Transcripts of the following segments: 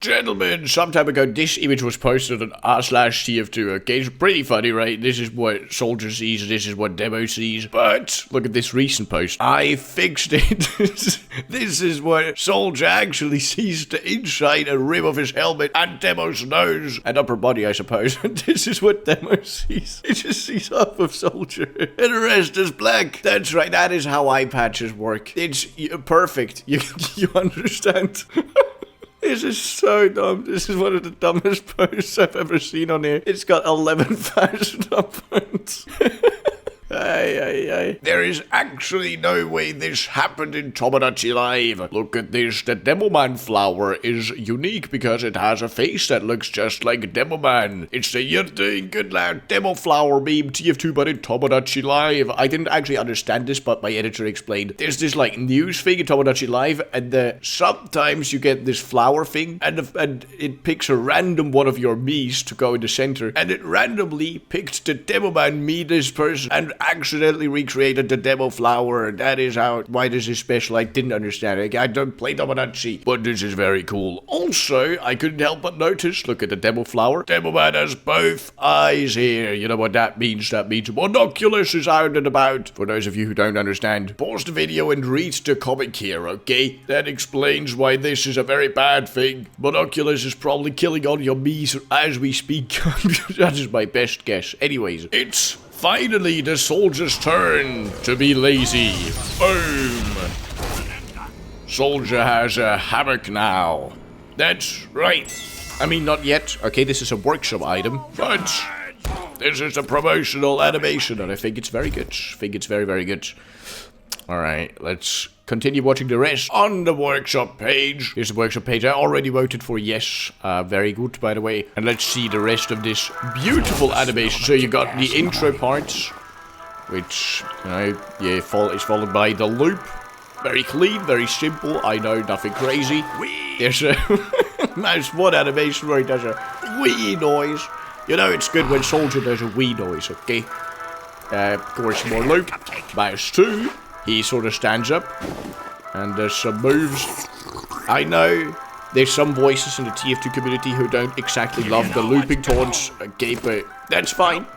Gentlemen, some time ago, this image was posted on r/TF2, okay? It's pretty funny, right? This is what Soldier sees, this is what Demo sees. But, look at this recent post. I fixed it. This is what Soldier actually sees, the inside and rim of his helmet, and Demo's nose. And upper body, I suppose. And this is what Demo sees. He just sees half of Soldier. And the rest is black. That's right, that is how eye patches work. It's perfect. You understand? This is so dumb. This is one of the dumbest posts I've ever seen on here. It's got 11,000 upvotes. There is actually no way this happened in Tomodachi Live. Look at this. The Demoman flower is unique because it has a face that looks just like Demoman. It's the You're Doing Good Now Demo Flower meme TF2 but in Tomodachi Live. I didn't actually understand this, but my editor explained. There's this like news thing in Tomodachi Live, and sometimes you get this flower thing, and it picks a random one of your Miis to go in the center, and it randomly picked the Demoman Mii, this person, and accidentally recreated the demo flower. That is why this is special. I didn't understand it. I don't play Tomodachi, but this is very cool. Also, I couldn't help but notice, look at the demo flower. Demoman has both eyes here. You know what that means? That means Monoculus is out and about. For those of you who don't understand, pause the video and read the comic here, okay? That explains why this is a very bad thing. Monoculus is probably killing all your Miis as we speak. That is my best guess. Anyways, it's finally the Soldier's turn to be lazy. Boom! Soldier has a hammock now. That's right. I mean, not yet. Okay, this is a workshop item, but this is a promotional animation, and I think it's very good. I think it's very, very good. Alright, let's continue watching the rest on the workshop page. Here's the workshop page. I already voted for yes. Very good, by the way. And let's see the rest of this beautiful animation. So you got the intro parts, which, you know, is followed by the loop. Very clean, very simple. I know, nothing crazy. There's a nice one animation where he does a wee noise. You know, it's good when Soldier does a wee noise, okay? Of course, more loop. Mouse 2. He sort of stands up, and there's some moves. I know there's some voices in the TF2 community who don't exactly love the looping taunts, okay, but that's fine.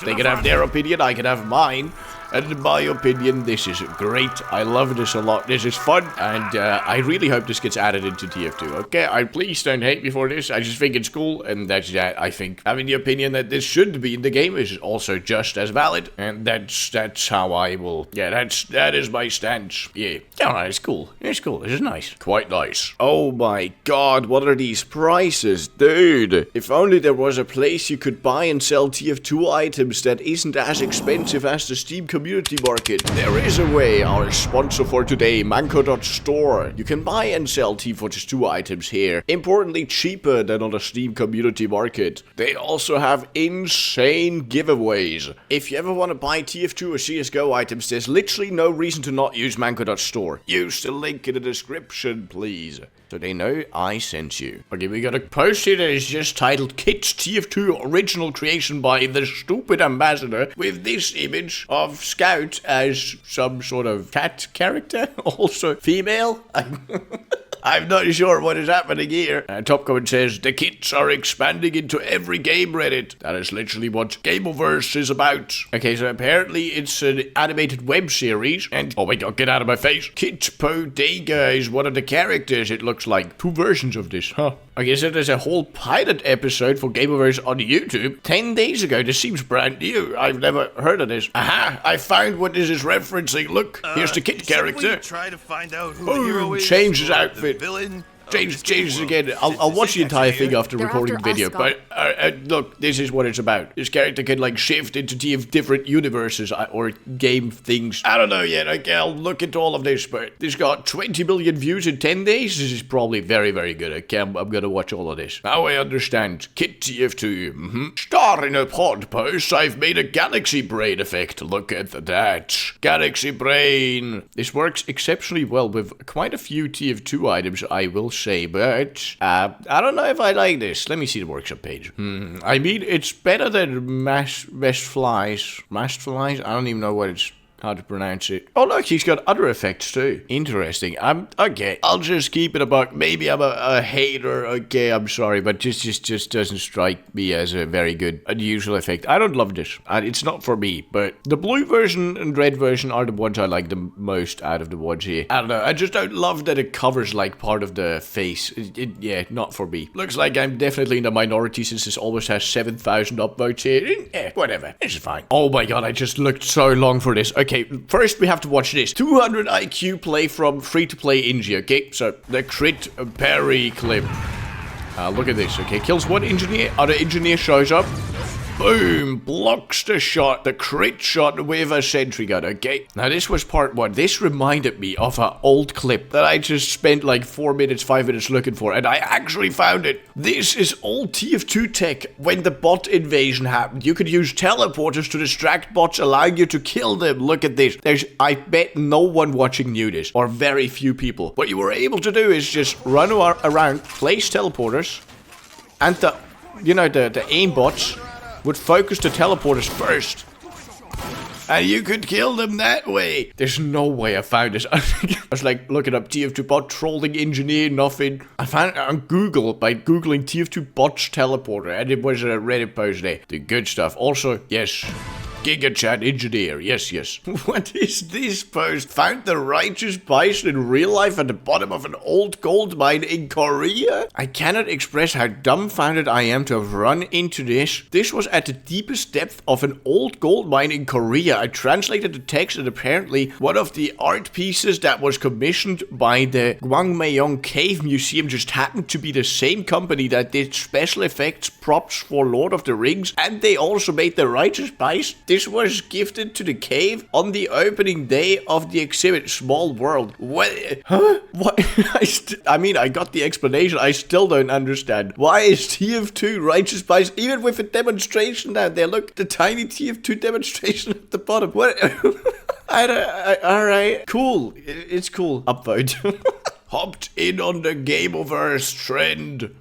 They can have their opinion, I can have mine. And in my opinion, this is great. I love this a lot. This is fun, and I really hope this gets added into TF2, okay? Please don't hate me for this. I just think it's cool, and that's that. I think having the opinion that this should be in the game is also just as valid, and that's how I will. Yeah, that is my stance. Yeah, alright, it's cool. It's cool. This is nice. Quite nice. Oh my god, what are these prices, dude? If only there was a place you could buy and sell TF2 items that isn't as expensive as the Steam community market. There is a way. Our sponsor for today, Mannco.store. You can buy and sell TF2 items here. Importantly, cheaper than on the Steam community market. They also have insane giveaways. If you ever want to buy TF2 or CSGO items, there's literally no reason to not use Mannco.store. Use the link in the description, please, so they know I sent you. Okay, we got a post here that is just titled Kit's TF2 Original Creation by the Stupid Ambassador, with this image of Scout as some sort of cat character, also female. I'm not sure what is happening here. Top comment says, the kits are expanding into every game Reddit. That is literally what Gameoverse is about. Okay, so apparently it's an animated web series, and oh my god, get out of my face. Kit Bodega is one of the characters, it looks like. 2 versions of this, huh? Okay, so there's a whole pilot episode for Gameoverse on YouTube 10 days ago. This seems brand new. I've never heard of this. Aha! I found what this is referencing. Look, here's the Kit character. Try to find out who the hero is. Change his outfit. Villain. Change it again. I'll watch the entire thing after recording the video, but look, this is what it's about. This character can like shift into different universes or game things. I don't know yet. Okay, I'll look into all of this, but this got 20 million views in 10 days. This is probably very, very good. Okay, I'm gonna watch all of this. Now I understand. Kit TF2. Star in a pod post, I've made a galaxy brain effect. Look at that. Galaxy brain. This works exceptionally well with quite a few TF2 items, I will say, but I don't know if I like this. Let me see the workshop page. I mean, it's better than mashed flies. Mashed flies? I don't even know what it's how to pronounce it. Oh look, he's got other effects too. Interesting. Okay. I'll just keep it a buck. Maybe I'm a hater. Okay, I'm sorry, but just doesn't strike me as a very good, unusual effect. I don't love this. It's not for me, but the blue version and red version are the ones I like the most out of the ones here. I don't know. I just don't love that it covers like part of the face. Yeah, not for me. Looks like I'm definitely in the minority since this almost has 7,000 upvotes here. Yeah, whatever. It's fine. Oh my god, I just looked so long for this. Okay, first we have to watch this. 200 IQ play from free-to-play Inji, okay? So, the crit parry clip. Look at this, okay? Kills one engineer, other engineer shows up. Boom! Blocks the shot, the crit shot with a sentry gun, okay? Now this was part 1. This reminded me of an old clip that I just spent like 4 minutes, 5 minutes looking for, and I actually found it. This is old TF2 tech when the bot invasion happened. You could use teleporters to distract bots, allowing you to kill them. Look at this. I bet no one watching knew this, or very few people. What you were able to do is just run around, place teleporters, and the aim bots would focus the teleporters first. And you could kill them that way. There's no way I found this. I was like looking up TF2 bot trolling engineer, nothing. I found it on Google by Googling TF2 bots teleporter. And it was a Reddit post there. The good stuff. Also, yes. Giga Chat Engineer, yes. What is this post? Found the righteous bison in real life at the bottom of an old gold mine in Korea? I cannot express how dumbfounded I am to have run into this. This was at the deepest depth of an old gold mine in Korea. I translated the text and apparently one of the art pieces that was commissioned by the Gwangmyeong Cave Museum just happened to be the same company that did special effects props for Lord of the Rings, and they also made the righteous bison. This was gifted to the cave on the opening day of the exhibit. Small world. What? Huh? What? I got the explanation. I still don't understand. Why is TF2 Righteous Bison, even with a demonstration down there? Look, the tiny TF2 demonstration at the bottom. What? Alright. Cool. It's cool. Upvote. Hopped in on the Gameoverse trend.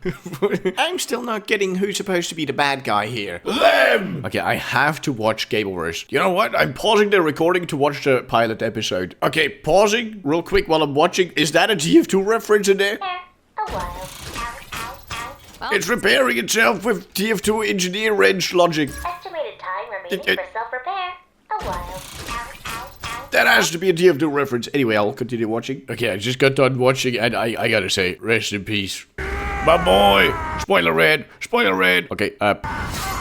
I'm still not getting who's supposed to be the bad guy here. Them! Okay, I have to watch Gameoverse. You know what? I'm pausing the recording to watch the pilot episode. Okay, pausing real quick while I'm watching. Is that a TF2 reference in there? A while. It's repairing itself with TF2 engineer wrench logic. Estimated time remaining for self-repair. A while. That has to be a TF2 reference. Anyway, I'll continue watching. Okay, I just got done watching, and I gotta say, rest in peace. My boy! Spoiler red! Okay,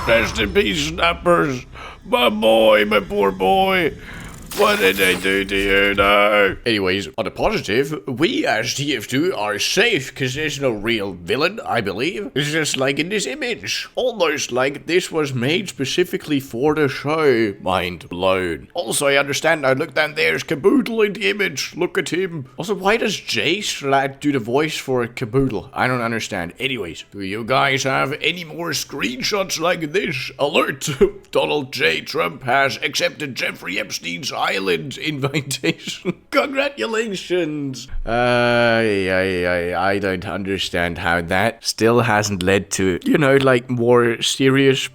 rest in peace, snappers! My boy, my poor boy! What did they do to you now? Anyways, on the positive, we as TF2 are safe because there's no real villain, I believe. It's just like in this image. Almost like this was made specifically for the show. Mind blown. Also, I understand now, look down there's Caboodle in the image. Look at him. Also, why does Jay Slat do the voice for Caboodle? I don't understand. Anyways, do you guys have any more screenshots like this? Alert! Donald J. Trump has accepted Jeffrey Epstein's island invitation. Congratulations. I don't understand how that still hasn't led to, like more serious,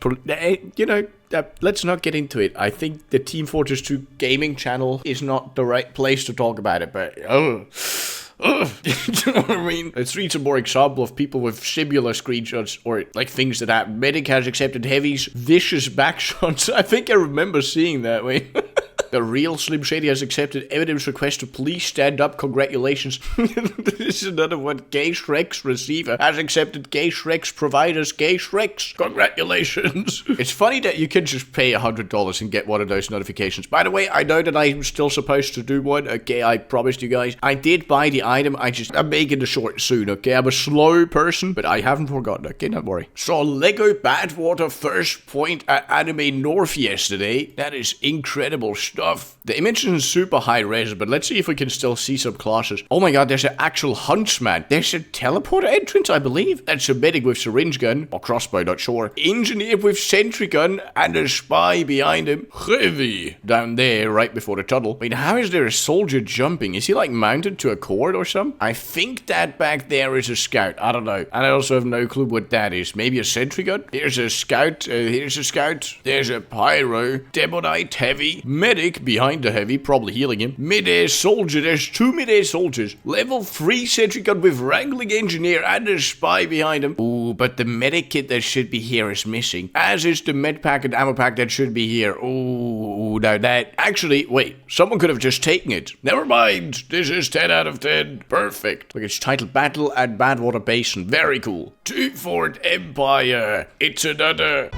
let's not get into it. I think the Team Fortress 2 gaming channel is not the right place to talk about it, but you know what I mean? Let's read some more example of people with similar screenshots or like things that happen. Medic has accepted Heavy's vicious backshots. I think I remember seeing that way. The real Slim Shady has accepted evidence request to please stand up. Congratulations. This is another one. Gay Shrek's receiver has accepted Gay Shrek's providers. Gay Shrek's. Congratulations. It's funny that you can just pay $100 and get one of those notifications. By the way, I know that I'm still supposed to do one. Okay, I promised you guys. I did buy the item. I'm making the short soon, okay? I'm a slow person, but I haven't forgotten, okay? Don't worry. Saw Lego Badwater first point at Anime North yesterday. That is incredible stuff. The image is super high res, but let's see if we can still see some classes. Oh my god, there's an actual huntsman. There's a teleporter entrance, I believe. That's a medic with syringe gun, or crossbow, not sure. Engineer with sentry gun, and a spy behind him. Heavy down there, right before the tunnel. Wait, how is there a soldier jumping? Is he like mounted to a cord or something? I think that back there is a scout. I don't know. And I also have no clue what that is. Maybe a sentry gun? Here's a scout. Here's a scout. There's a pyro. Demonite heavy. Medic. medic behind the heavy, probably healing him. Mid-air soldier, there's 2 mid-air soldiers. Level 3 sentry gun with wrangling engineer and a spy behind him. Ooh, but the medic kit that should be here is missing. As is the med pack and ammo pack that should be here. Ooh, now that... Actually, wait, someone could have just taken it. Never mind, this is 10 out of 10. Perfect. Look, it's titled Battle at Badwater Basin. Very cool. Two Fort Empire. It's another...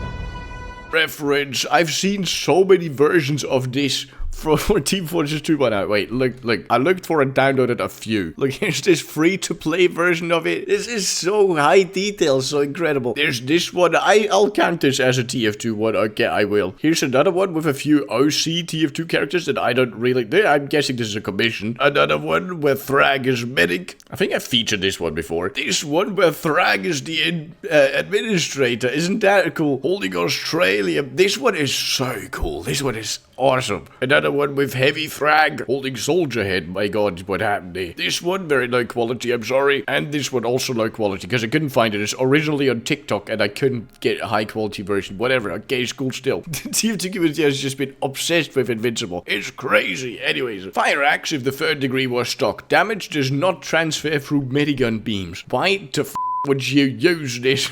reference. I've seen so many versions of this for Team Fortress 2 by now. Wait, look. I looked for and downloaded a few. Look, here's this free-to-play version of it. This is so high detail, so incredible. There's this one. I'll count this as a TF2 one. Okay, I will. Here's another one with a few OC TF2 characters that I don't really... I'm guessing this is a commission. Another one where Thrag is medic. I think I featured this one before. This one where Thrag is the administrator. Isn't that cool? Holding Australia. This one is so cool. This one is awesome. Another one with heavy Thrag holding soldier head. My god, what happened there? This one very low quality, I'm sorry. And this one also low quality because I couldn't find it. It's originally on TikTok and I couldn't get a high quality version. Whatever, okay, it's cool still. TF2 Community has just been obsessed with Invincible. It's crazy. Anyways, fire axe if the 3rd degree was stock. Damage does not transfer through minigun beams. Why the f would you use this?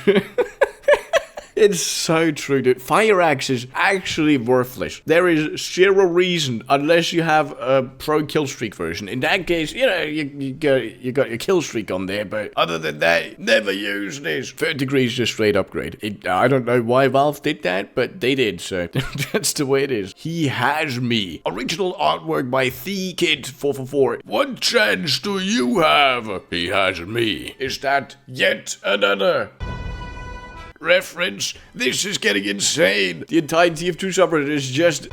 It's so true, dude. Fire axe is actually worthless. There is zero reason, unless you have a pro kill streak version. In that case, you know, you got your kill streak on there, but other than that, never use this. 3rd degree is just straight upgrade. I don't know why Valve did that, but they did, so that's the way it is. He has me. Original artwork by The Kid 444. What chance do you have? He has me. Is that yet another reference? This is getting insane. The entire TF2 subreddit is just...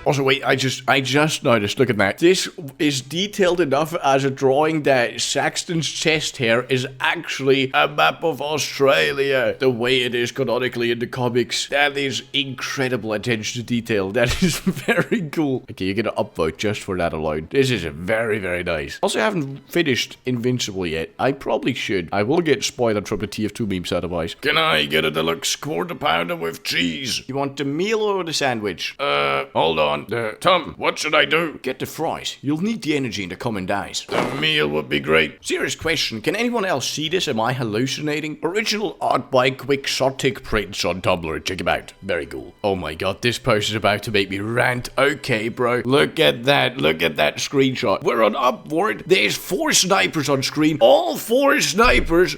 Also, wait, I just noticed, look at that. This is detailed enough as a drawing that Saxton's chest hair is actually a map of Australia. The way it is canonically in the comics. That is incredible attention to detail. That is very cool. Okay, you get an upvote just for that alone. This is very, very nice. Also, I haven't finished Invincible yet. I probably should. I will get spoiled from the TF2 memes otherwise. Can I get a deluxe quarter pounder with cheese? You want the meal or the sandwich? Hold on. Tom, what should I do? Get the fries. You'll need the energy in the coming days. The meal would be great. Serious question. Can anyone else see this? Am I hallucinating? Original art by Quixotic Prince on Tumblr. Check him out. Very cool. Oh my god, this post is about to make me rant. Okay, bro. Look at that. Look at that screenshot. We're on Upward. There's 4 snipers on screen. All 4 snipers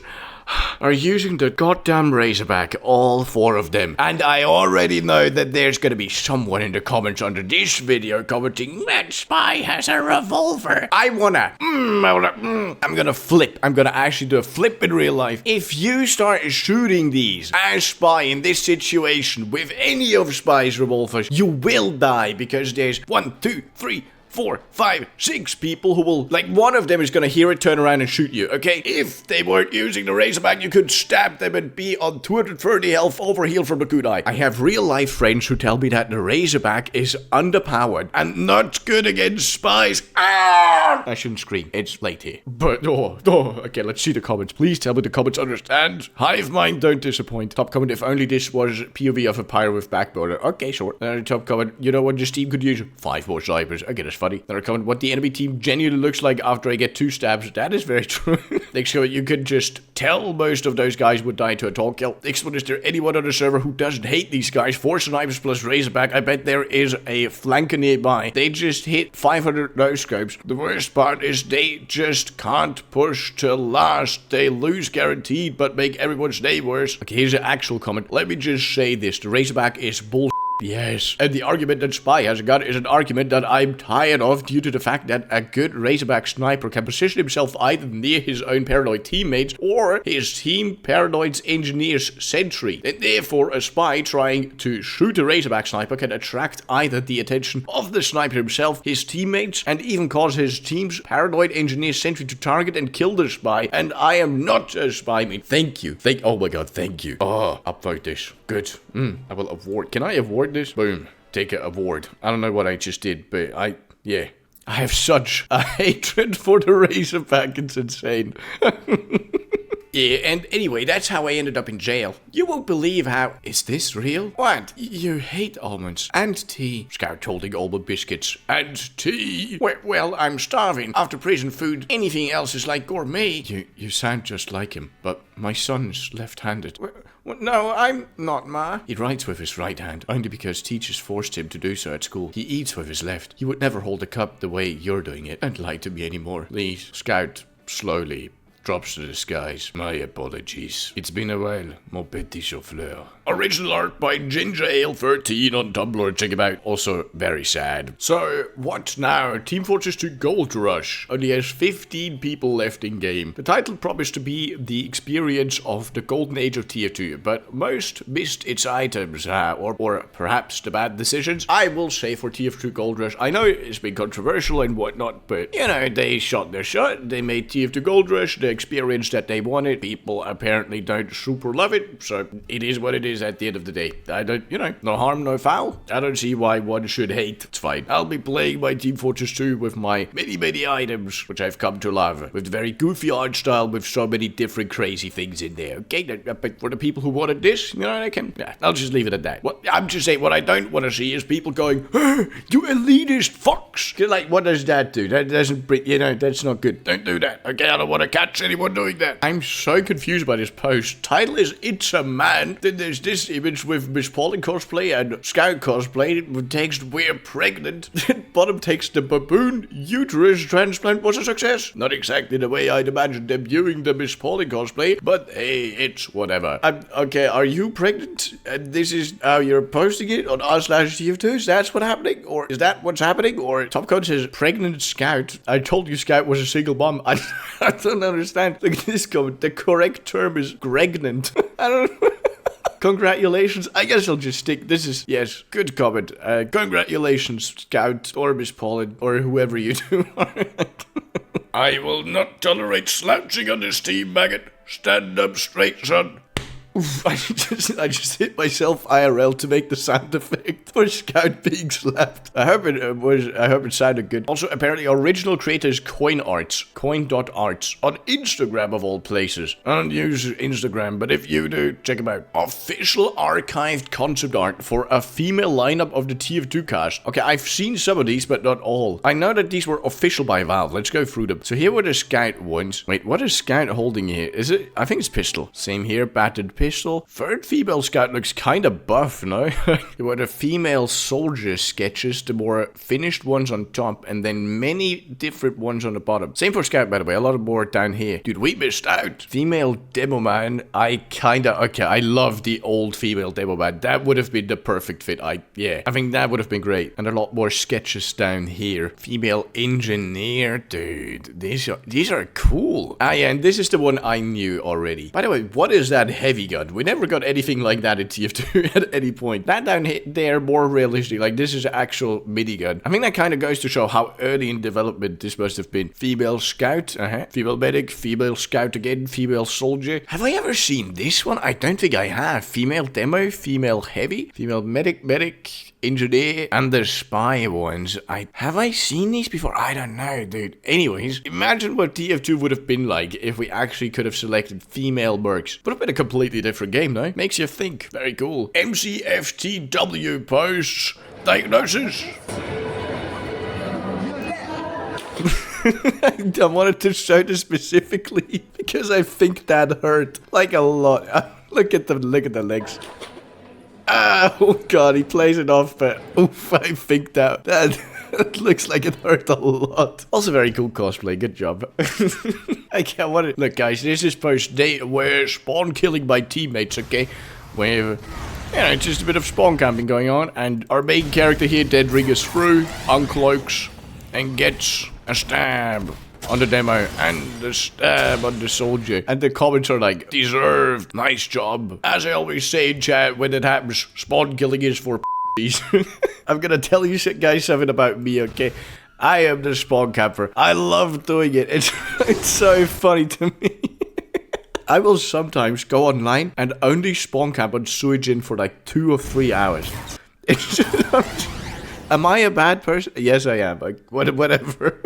are using the goddamn Razorback, all 4 of them. And I already know that there's gonna be someone in the comments under this video commenting, that spy has a revolver. I'm gonna flip. I'm gonna actually do a flip in real life. If you start shooting these as spy in this situation with any of spy's revolvers, you will die because there's 1, 2, 3, 4, 5, 6 people who will, like, one of them is gonna hear it, turn around and shoot you, okay? If they weren't using the Razorback, you could stab them and be on 230 health overheal from the kunai. I have real life friends who tell me that the Razorback is underpowered and not good against spies. Ah! I shouldn't scream, it's late here. But, okay, let's see the comments. Please tell me the comments understand. Hive mind, don't disappoint. Top comment, if only this was POV of a Pyro with backboarder. Okay, sure. Top comment, you know what this team could use? 5 more snipers. Okay, that's funny. Then I comment what the enemy team genuinely looks like after I get 2 stabs. That is very true. Next comment, you could just tell most of those guys would die to a taunt kill. Next one, is there anyone on the server who doesn't hate these guys? 4 snipers plus Razorback. I bet there is a flanker nearby. They just hit 500 no scopes. The worst part is they just can't push to last. They lose guaranteed, but make everyone's day worse. Okay, here's an actual comment. Let me just say this. The Razorback is bull. Yes, and the argument that Spy has got is an argument that I'm tired of due to the fact that a good Razorback sniper can position himself either near his own paranoid teammates or his team paranoid's engineer's sentry. And therefore, a Spy trying to shoot a Razorback sniper can attract either the attention of the sniper himself, his teammates, and even cause his team's paranoid engineer sentry to target and kill the Spy. And I am not a Spy. I mean, thank you. Oh my god, thank you. Oh, upvote this. Good. I will award. Can I award this? Boom. Take an award. I don't know what I just did, but I have such a hatred for the Razorback. It's insane. Yeah, and anyway, that's how I ended up in jail. You won't believe how... Is this real? What? You hate almonds. And tea. Scout holding almond biscuits. And tea. Well, I'm starving. After prison food, anything else is like gourmet. You sound just like him, but my son's left-handed. No, I'm not, Ma. He writes with his right hand, only because teachers forced him to do so at school. He eats with his left. He would never hold a cup the way you're doing it. Don't lie to me anymore. Please. Scout slowly drops to the skies. My apologies. It's been a while, mon petit chauffeur. Original art by Ginger Ale 13 on Tumblr. Check him out. Also very sad. So, what now? Team Fortress 2 Gold Rush only has 15 people left in game. The title promised to be the experience of the golden age of TF2, but most missed its items, or perhaps the bad decisions. I will say for TF2 Gold Rush, I know it's been controversial and whatnot, but you know, they shot their shot. They made TF2 Gold Rush the experience that they wanted. People apparently don't super love it, so it is what it is at the end of the day. I don't, you know, no harm, no foul. I don't see why one should hate. It's fine. I'll be playing my Team Fortress 2 with my many items, which I've come to love, with very goofy art style, with so many different crazy things in there. Okay, but for the people who wanted this, you know, I'll just leave it at that. I'm just saying, what I don't want to see is people going, you elitist fucks. Like, what does that do? That doesn't bring, you know, that's not good. Don't do that. Okay, I don't want to catch anyone doing that. I'm so confused by this post. Title is It's a Man. Then there's this image with Miss Polly cosplay and Scout cosplay with text We're pregnant. Bottom text The baboon uterus transplant was a success. Not exactly the way I'd imagined them viewing the Miss Polly cosplay, but hey, it's whatever. Okay, are you pregnant? And this is how you're posting it on r/TF2? Is that what's happening? Or is that what's happening? Or Topcode says pregnant Scout. I told you Scout was a single mom. I don't understand. Look at this comment. The correct term is pregnant. I don't know. Congratulations. I guess I'll just stick. This is, yes, good comment. Congratulations, Scout, or Miss Pollen, or whoever you do. I will not tolerate slouching on this team, maggot. Stand up straight, son. Oof, I just hit myself IRL to make the sound effect for Scout being slapped. I hope it sounded good. Also, apparently, original creator is coin.arts on Instagram of all places. I don't use Instagram, but if you do, check him out. Official archived concept art for a female lineup of the TF2 cast. Okay, I've seen some of these, but not all. I know that these were official by Valve. Let's go through them. So here were the Scout ones. Wait, what is Scout holding here? Is it? I think it's pistol. Same here, battered pistol. Third female Scout looks kind of buff, no? There were the female soldier sketches, the more finished ones on top, and then many different ones on the bottom. Same for Scout, by the way, a lot of more down here. Dude, we missed out. Female demo man, I love the old female demo man. That would have been the perfect fit. I think that would have been great. And a lot more sketches down here. Female engineer, dude, these are cool. Ah, yeah, and this is the one I knew already. By the way, what is that heavy gun? We never got anything like that in TF2 at any point. That down there, more realistic. Like, this is an actual minigun. I think that kind of goes to show how early in development this must have been. Female Scout, female medic, female Scout again, female soldier. Have I ever seen this one? I don't think I have. Female demo, female heavy, female medic, engineer, and the spy ones. Have I seen these before? I don't know, dude. Anyways, imagine what TF2 would have been like if we actually could have selected female mercs. Would have been a completely different game, no? Makes you think. Very cool. MCFTW posts diagnosis. I wanted to show this specifically because I think that hurt like a lot. Look at the legs. Oh god, he plays it off, but oof, I think that looks like it hurt a lot. Also very cool cosplay, good job. I can't want it. Look guys, this is post day where spawn killing my teammates, okay? Where, you know, just a bit of spawn camping going on, and our main character here dead ringers through, uncloaks, and gets a stab on the demo, and the stab on the soldier. And the comments are like, deserved, nice job. As I always say in chat, when it happens, spawn killing is for p***s. I'm gonna tell you guys something about me, okay? I am the spawn camper. I love doing it. It's so funny to me. I will sometimes go online and only spawn camp on Suijin for like 2 or 3 hours. It's just, am I a bad person? Yes, I am. Like, whatever.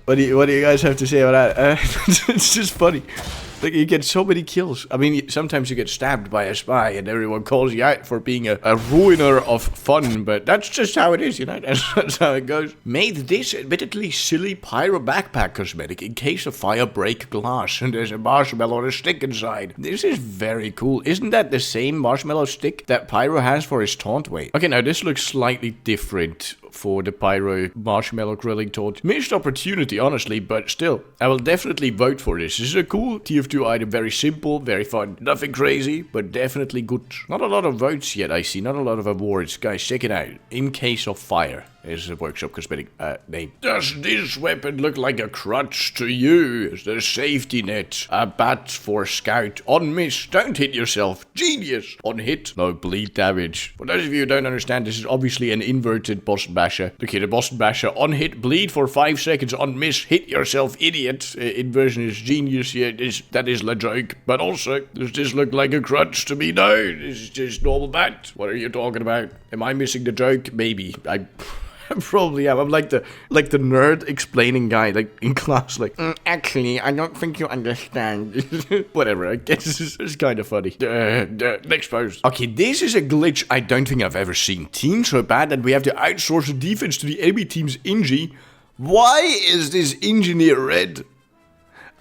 What do you guys have to say about that? It's just funny. Like, you get so many kills. I mean, sometimes you get stabbed by a spy and everyone calls you out for being a ruiner of fun, but that's just how it is, you know? That's how it goes. Made this admittedly silly Pyro backpack cosmetic in case of fire break glass, and there's a marshmallow on a stick inside. This is very cool. Isn't that the same marshmallow stick that Pyro has for his taunt? Wait. Okay, now this looks slightly different for the Pyro marshmallow grilling taunt. Missed opportunity, honestly, but still, I will definitely vote for this. This is a cool TF2 item, very simple, very fun. Nothing crazy, but definitely good. Not a lot of votes yet, I see. Not a lot of awards. Guys, check it out. In case of fire. Is a workshop cosmetic name. Does this weapon look like a crutch to you? Is there a safety net? A bat for scout. On miss, don't hit yourself. Genius. On hit, no bleed damage. For those of you who don't understand, this is obviously an inverted Boston Basher. Look here, the Boston Basher. On hit, bleed for 5 seconds. On miss, hit yourself, idiot. Inversion is genius. Yeah, that is la joke. But also, does this look like a crutch to me? No, this is just normal bat. What are you talking about? Am I missing the joke? Maybe. I probably am. I'm like the nerd explaining guy, like in class, like actually, I don't think you understand. Whatever. I guess it's kind of funny. Next post. Okay, this is a glitch I don't think I've ever seen. Team so bad that we have to outsource the defense to the enemy team's Ingi. Why is this engineer red?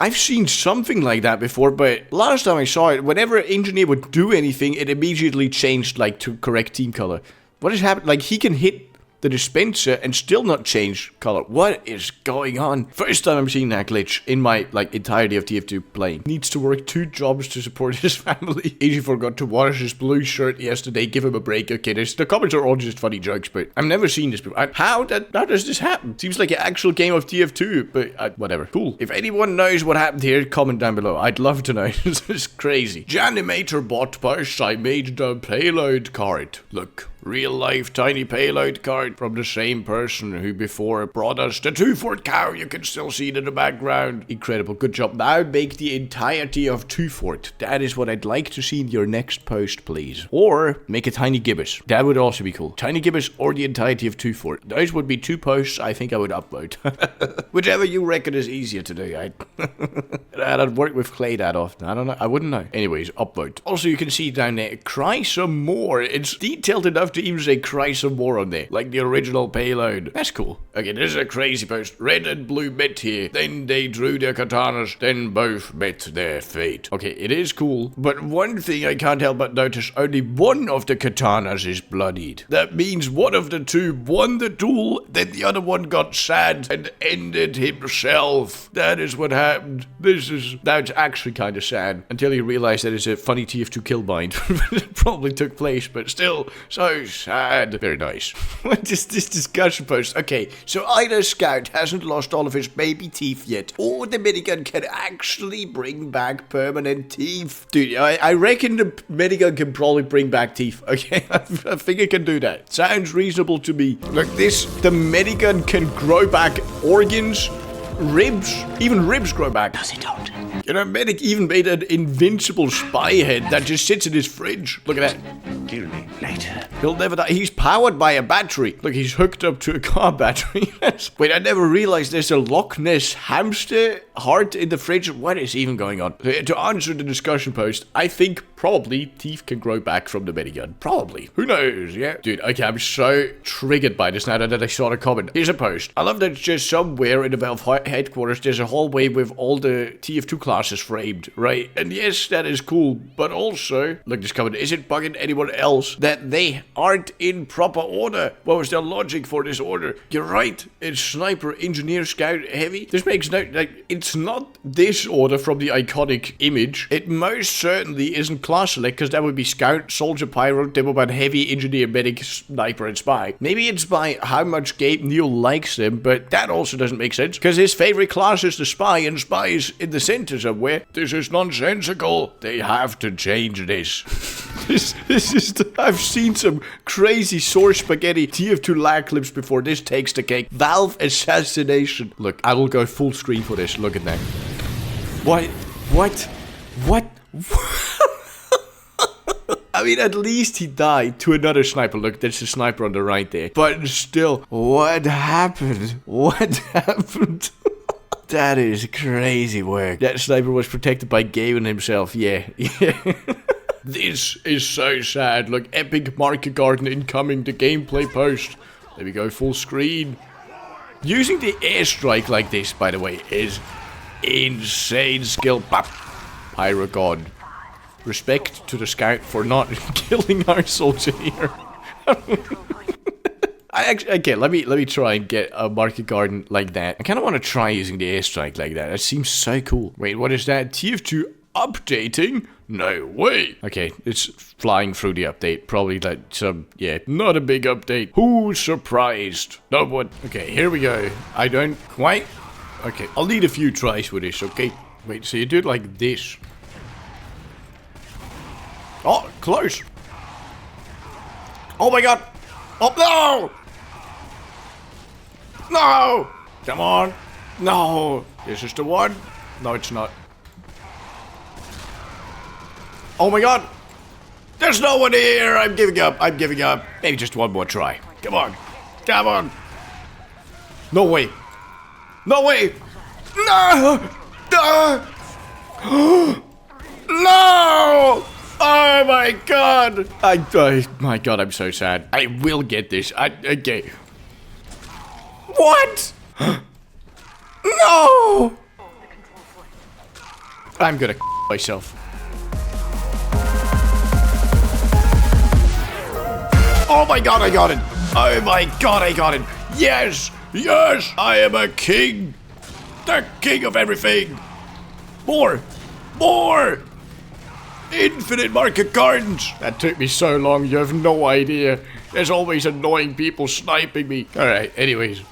I've seen something like that before, but last time I saw it, whenever engineer would do anything, it immediately changed like to correct team color. What has happened? Like he can hit the dispenser and still not change color. What is going on? First time I'm seeing that glitch in my like entirety of TF2 playing. Needs to work 2 jobs to support his family. Easy forgot to wash his blue shirt yesterday. Give him a break. Okay, the comments are all just funny jokes, but I've never seen this before. How does this happen? Seems like an actual game of TF2, but whatever. Cool. If anyone knows what happened here, comment down below. I'd love to know. This is crazy. Janimator bot post. I made the payload card. Look. Real life tiny payload card from the same person who before brought us the 2-fort cow. You can still see it in the background. Incredible. Good job. Now make the entirety of 2-fort. That is what I'd like to see in your next post, please. Or make a tiny gibbous. That would also be cool. Tiny gibbous or the entirety of 2-fort. Those would be 2 posts I think I would upload. Whichever you reckon is easier to do. I don't work with clay that often. I don't know. I wouldn't know. Anyways, upload. Also, you can see down there, cry some more. It's detailed enough to even say cry some more on there, like the original payload. That's cool. Okay, this is a crazy post. Red and blue met here. Then they drew their katanas. Then both met their fate. Okay, it is cool, but one thing I can't help but notice, only one of the katanas is bloodied. That means one of the two won the duel, then the other one got sad and ended himself. That is what happened. That's actually kind of sad, until you realize that it's a funny TF2 kill bind. It probably took place, but still, so sad. Very nice. What is this discussion post? Okay, so either Scout hasn't lost all of his baby teeth yet, or the minigun can actually bring back permanent teeth. Dude, I reckon the minigun can probably bring back teeth. Okay, I think it can do that. Sounds reasonable to me. Look, the minigun can grow back organs, ribs, even ribs grow back. Does it don't? You know, Medic even made an invincible spy head that just sits in his fridge. Look at that. Kill me later. He'll never die. He's powered by a battery. Look, he's hooked up to a car battery. Wait, I never realized there's a Loch Ness hamster heart in the fridge. What is even going on? To answer the discussion post, I think probably teeth can grow back from the minigun. Probably. Who knows, yeah? Dude, okay, I'm so triggered by this now that I saw the comment. Here's a post. I love that it's just somewhere in the Valve headquarters, there's a hallway with all the TF2 classes framed, right? And yes, that is cool, but also, look, this comment, is it bugging anyone else that they aren't in proper order? What was their logic for this order? You're right, it's sniper, engineer, scout, heavy. This makes no, like, it's not this order from the iconic image. It most certainly isn't class select, because that would be scout, soldier, pyro, demoman, heavy, engineer, medic, sniper, and spy. Maybe it's by how much Gabe Neal likes them, but that also doesn't make sense, because his favorite class is the spy, and spy is in the center somewhere. This is nonsensical. They have to change this. This is I've seen some crazy source spaghetti TF2 lag clips before. This takes the cake. Valve assassination. Look, I will go full screen for this. Look at that. What? I mean, at least he died to another sniper. Look, there's a sniper on the right there. But still, what happened? What happened? That is crazy work. That sniper was protected by Gavin himself. Yeah. This is so sad. Look, epic market garden incoming. The gameplay post. There we go, full screen. Using the airstrike like this, by the way, is insane skill. Pyro god. Respect to the scout for not killing our soldier here. Okay, let me try and get a market garden like that. I kind of want to try using the airstrike like that. That seems so cool. Wait, what is that? TF2 updating? No way. Okay, it's flying through the update. Probably like some, yeah, not a big update. Who's surprised? No one. Okay, here we go. I don't quite. Okay, I'll need a few tries with this, okay? Wait, so you do it like this. Oh, close. Oh my god. Oh, no. No. Come on. No. This is the one. No, it's not. Oh my god! There's no one here! I'm giving up, I'm giving up. Maybe just one more try. Come on. Come on. No way. No way! No! No! No! Oh my god! My god, I'm so sad. I will get this. Okay. What? No! I'm gonna myself. Oh my god, I got it! Oh my god, I got it! Yes! Yes! I am a king! The king of everything! More! More! Infinite market gardens! That took me so long, you have no idea. There's always annoying people sniping me. Alright, anyways.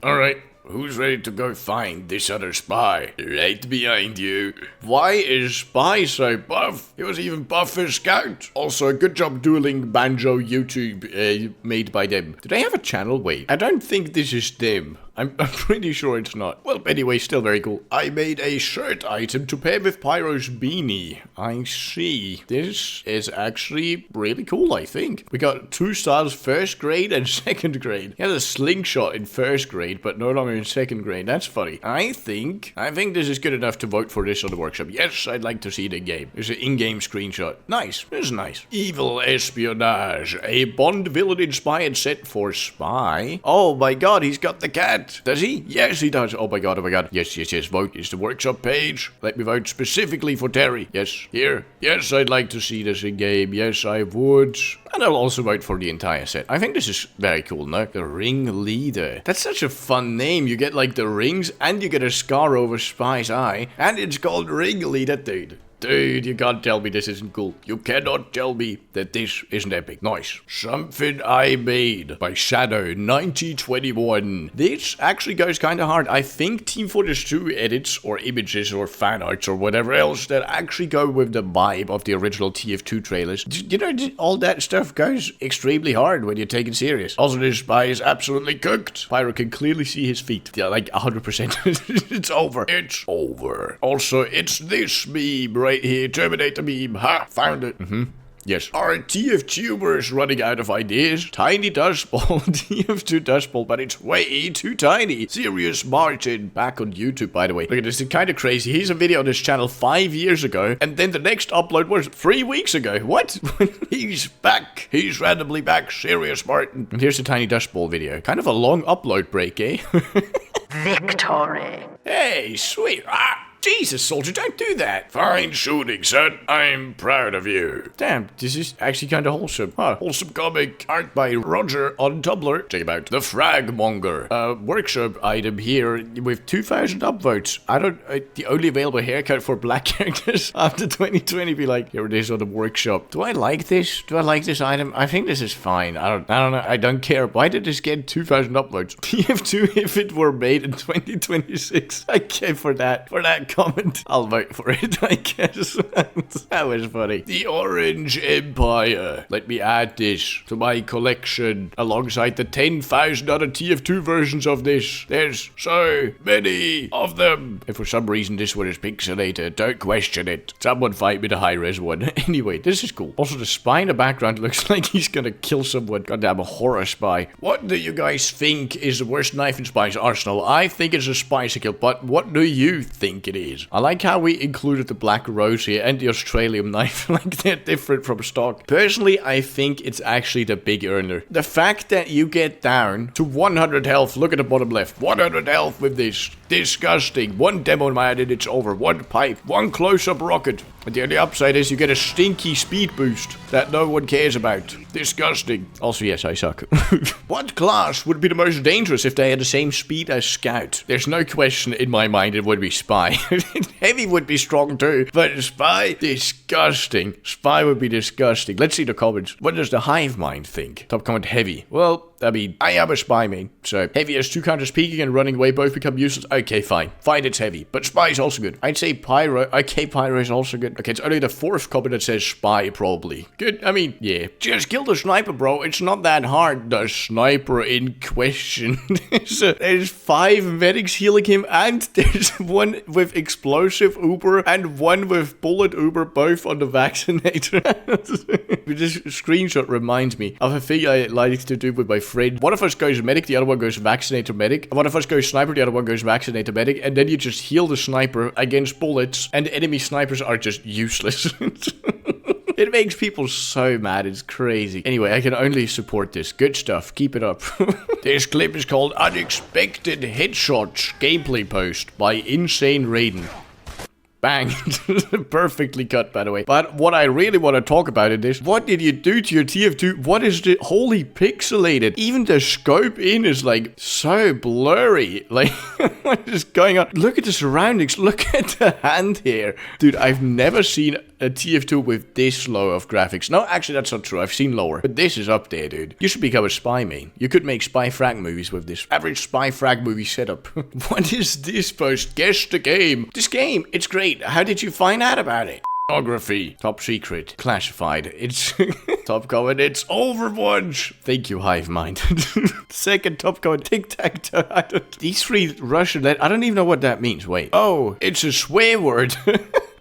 Alright. Who's ready to go find this other spy? Right behind you. Why is Spy so buff? He was even buff as Scout. Also, a good job dueling Banjo YouTube made by them. Do they have a channel? Wait, I don't think this is them. I'm pretty sure it's not. Well, anyway, still very cool. I made a shirt item to pair with Pyro's beanie. I see. This is actually really cool, I think. We got 2 styles, first grade and second grade. He had a slingshot in first grade, but no longer in second grade. That's funny. I think this is good enough to vote for this on the workshop. Yes, I'd like to see it in game. There's an in-game screenshot. Nice. This is nice. Evil espionage. A Bond villain inspired set for Spy. Oh my god, he's got the cat. Does he? Yes, he does. Oh my god, oh my god. Yes, yes, yes. Vote is the workshop page. Let me vote specifically for Terry. Yes, here. Yes, I'd like to see this in game. Yes, I would. And I'll also vote for the entire set. I think this is very cool, no? The Ring Leader. That's such a fun name. You get like the rings and you get a scar over Spy's eye. And it's called Ring Leader, dude. Dude, you can't tell me this isn't cool. You cannot tell me that this isn't epic. Nice. Something I Made by Shadow 9021. This actually goes kind of hard. I think Team Fortress 2 edits or images or fan arts or whatever else that actually go with the vibe of the original TF2 trailers. You know, all that stuff goes extremely hard when you take it serious. Also, this Spy is absolutely cooked. Pyro can clearly see his feet. Yeah, like 100%. It's over. It's over. Also, it's this meme right here. Terminator meme. Ha! Found it. Yes. Our TF2bers running out of ideas. Tiny Dustbowl. TF2 Dustbowl, but it's way too tiny. Serious Martin. Back on YouTube, by the way. Look at this. It's kind of crazy. He's a video on this channel 5 years ago, and then the next upload was 3 weeks ago. What? He's back. He's randomly back. Serious Martin. And here's the Tiny Dustbowl video. Kind of a long upload break, eh? Victory. Hey, sweet. Ah! Jesus, soldier, don't do that. Fine shooting, son. I'm proud of you. Damn, this is actually kind of wholesome. Huh. Wholesome comic. Art by Roger on Tumblr. Check him out. The Fragmonger. Workshop item here with 2,000 upvotes. I don't... the only available haircut for black characters after 2020 be like, here it is on the workshop. Do I like this? Do I like this item? I think this is fine. I don't know. I don't care. Why did this get 2,000 upvotes? TF2 if it were made in 2026. I care for that. For that that comment. I'll vote for it, I guess. That was funny. The Orange Empire. Let me add this to my collection alongside the 10,000 other TF2 versions of this. There's so many of them. If for some reason this one is pixelated, don't question it. Someone fight me the high-res one. Anyway, this is cool. Also, the spy in the background looks like he's gonna kill someone. Goddamn, a horror spy. What do you guys think is the worst knife in Spy's arsenal? I think it's a bicycle, but what do you think it is? I like how we included the Black Rose here and the Australium knife. Like, they're different from stock. Personally, I think it's actually the big earner. The fact that you get down to 100 health, look at the bottom left, 100 health with this. Disgusting. One demo man and it's over. One pipe. One close-up rocket. And the only upside is you get a stinky speed boost that no one cares about. Disgusting. Also, yes, I suck. What class would be the most dangerous if they had the same speed as Scout? There's no question in my mind it would be Spy. Heavy would be strong too, but Spy? Disgusting. Spy would be disgusting. Let's see the comments. What does the Hive Mind think? Top comment, Heavy. Well, I mean, I am a Spy main, so Heavy has 2 counters peeking and running away both become useless. Okay, fine. Fine, it's Heavy, but Spy is also good. I'd say Pyro. Okay, Pyro is also good. Okay, it's only the 4th comment that says Spy, probably. Good, I mean, yeah. Just kill the sniper, bro. It's not that hard. The sniper in question. There's 5 medics healing him, and there's one with explosive Uber and one with bullet Uber, both on the vaccinator. This screenshot reminds me of a thing I like to do with my friend. One of us goes medic, the other one goes vaccinator medic. One of us goes sniper, the other one goes vaccinator medic, and then you just heal the sniper against bullets, and enemy snipers are just useless. It makes people so mad, it's crazy. Anyway, I can only support this. Good stuff, keep it up. This clip is called Unexpected Headshots Gameplay Post by Insane Raiden. Bang. Perfectly cut, by the way. But what I really want to talk about in this, what did you do to your TF2? What is the holy pixelated? Even the scope in is like so blurry. Like, what is going on? Look at the surroundings. Look at the hand here. Dude, I've never seen a TF2 with this low of graphics. No, actually, that's not true. I've seen lower. But this is up there, dude. You should become a Spy main. You could make Spy frag movies with this. Average Spy frag movie setup. What is this post? Guess the game. This game, it's great. How did you find out about it? Pornography. Top secret. Classified. It's top comment. It's Overwatch. Thank you, Hive Mind. Second top comment. Tic-tac-toe. These 3 Russian. I don't even know what that means. Wait. Oh, it's a swear word.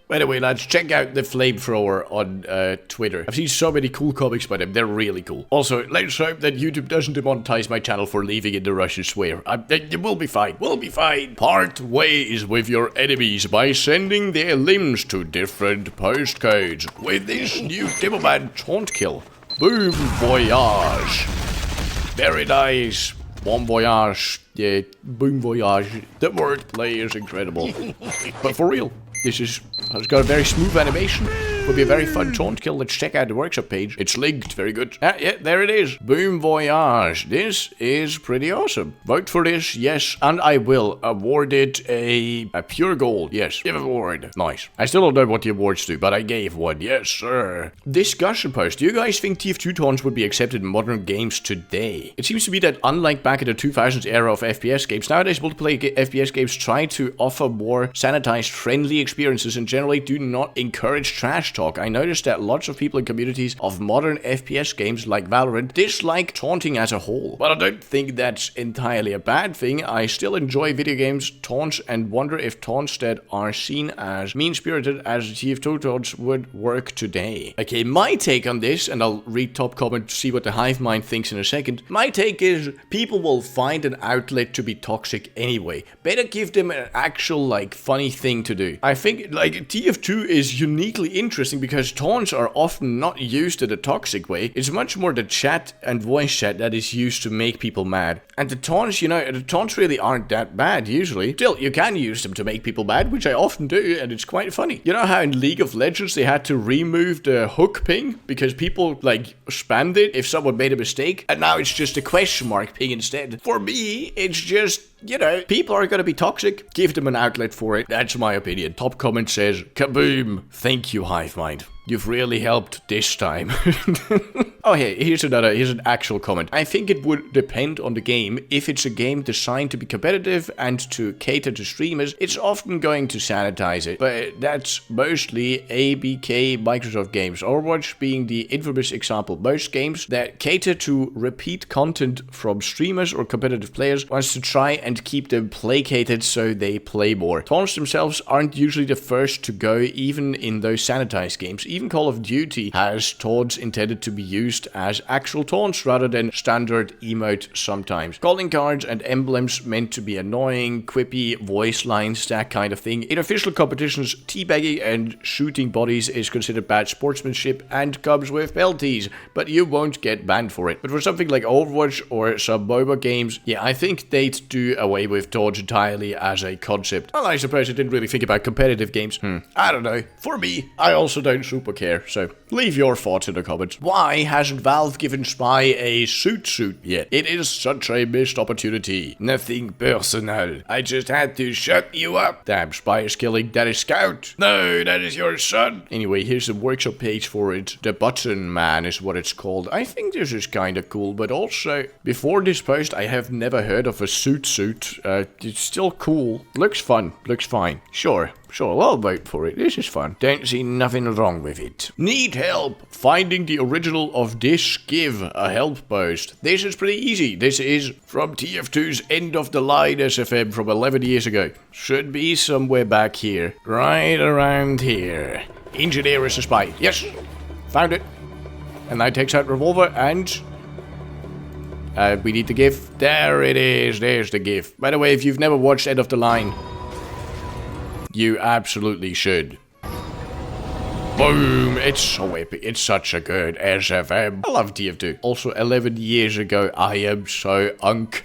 By the way, lads, check out the Flamethrower on Twitter. I've seen so many cool comics by them. They're really cool. Also, let's hope that YouTube doesn't demonetize my channel for leaving in the Russian swear. We'll be fine. We'll be fine. Part ways with your enemies by sending their limbs to different postcodes with this new Demoman taunt kill. Boom Voyage. Very nice. Bon voyage. Yeah, boom voyage. The wordplay is incredible. But for real. This has got a very smooth animation. Would be a very fun taunt kill. Let's check out the workshop page. It's linked. Very good. Ah, yeah, there it is. Boom Voyage. This is pretty awesome. Vote for this, yes, and I will award it a pure gold. Yes, give award. Nice. I still don't know what the awards do, but I gave one. Yes, sir. Discussion post. Do you guys think TF2 taunts would be accepted in modern games today? It seems to be that unlike back in the 2000s era of FPS games, nowadays multiplayer FPS games try to offer more sanitized, friendly experiences and generally do not encourage trash talk. I noticed that lots of people in communities of modern FPS games like Valorant dislike taunting as a whole. But I don't think that's entirely a bad thing. I still enjoy video games taunts and wonder if taunts that are seen as mean-spirited as TF2 taunts would work today. Okay, my take on this, and I'll read top comment to see what the Hive Mind thinks in a second. My take is people will find an outlet to be toxic anyway. Better give them an actual, like, funny thing to do. I think, like, TF2 is uniquely interesting because taunts are often not used in a toxic way. It's much more the chat and voice chat that is used to make people mad. And the taunts, you know, the taunts really aren't that bad usually. Still, you can use them to make people mad, which I often do, and it's quite funny. You know how in League of Legends they had to remove the hook ping because people, like, spammed it if someone made a mistake, and now it's just a question mark ping instead. For me, it's just, you know, people are gonna be toxic. Give them an outlet for it. That's my opinion. Top comment says, kaboom. Thank you, Hive Mind. You've really helped this time. Oh, hey, here's an actual comment. I think it would depend on the game. If it's a game designed to be competitive and to cater to streamers, it's often going to sanitize it. But that's mostly ABK Microsoft games. Overwatch being the infamous example. Most games that cater to repeat content from streamers or competitive players wants to try and keep them placated so they play more. Taunts themselves aren't usually the first to go, even in those sanitized games. Even Call of Duty has taunts intended to be used as actual taunts rather than standard emote sometimes. Calling cards and emblems meant to be annoying, quippy, voice lines, that kind of thing. In official competitions, teabagging and shooting bodies is considered bad sportsmanship and comes with penalties, but you won't get banned for it. But for something like Overwatch or some MOBA games, yeah, I think they'd do away with taunts entirely as a concept. Well, I suppose I didn't really think about competitive games. I don't know. For me, I also don't super care, so leave your thoughts in the comments. Why hasn't Valve given Spy a suit yet? It is such a missed opportunity. Nothing personal. I just had to shut you up. Damn, Spy is killing that is Scout. No, that is your son. Anyway, here's the workshop page for it. The Button Man is what it's called. I think this is kinda cool, but also, before this post, I have never heard of a suit. It's still cool. Looks fun. Looks fine. Sure, I'll vote for it. This is fun. Don't see nothing wrong with it. Need help finding the original of this GIF, a help post. This is pretty easy. This is from TF2's End of the Line SFM from 11 years ago. Should be somewhere back here. Right around here. Engineer is a spy. Yes, found it. And that takes out revolver and... we need the GIF. There it is. There's the GIF. By the way, if you've never watched End of the Line, you absolutely should. Boom! It's so epic. It's such a good SFM. I love TF2. Also, 11 years ago, I am so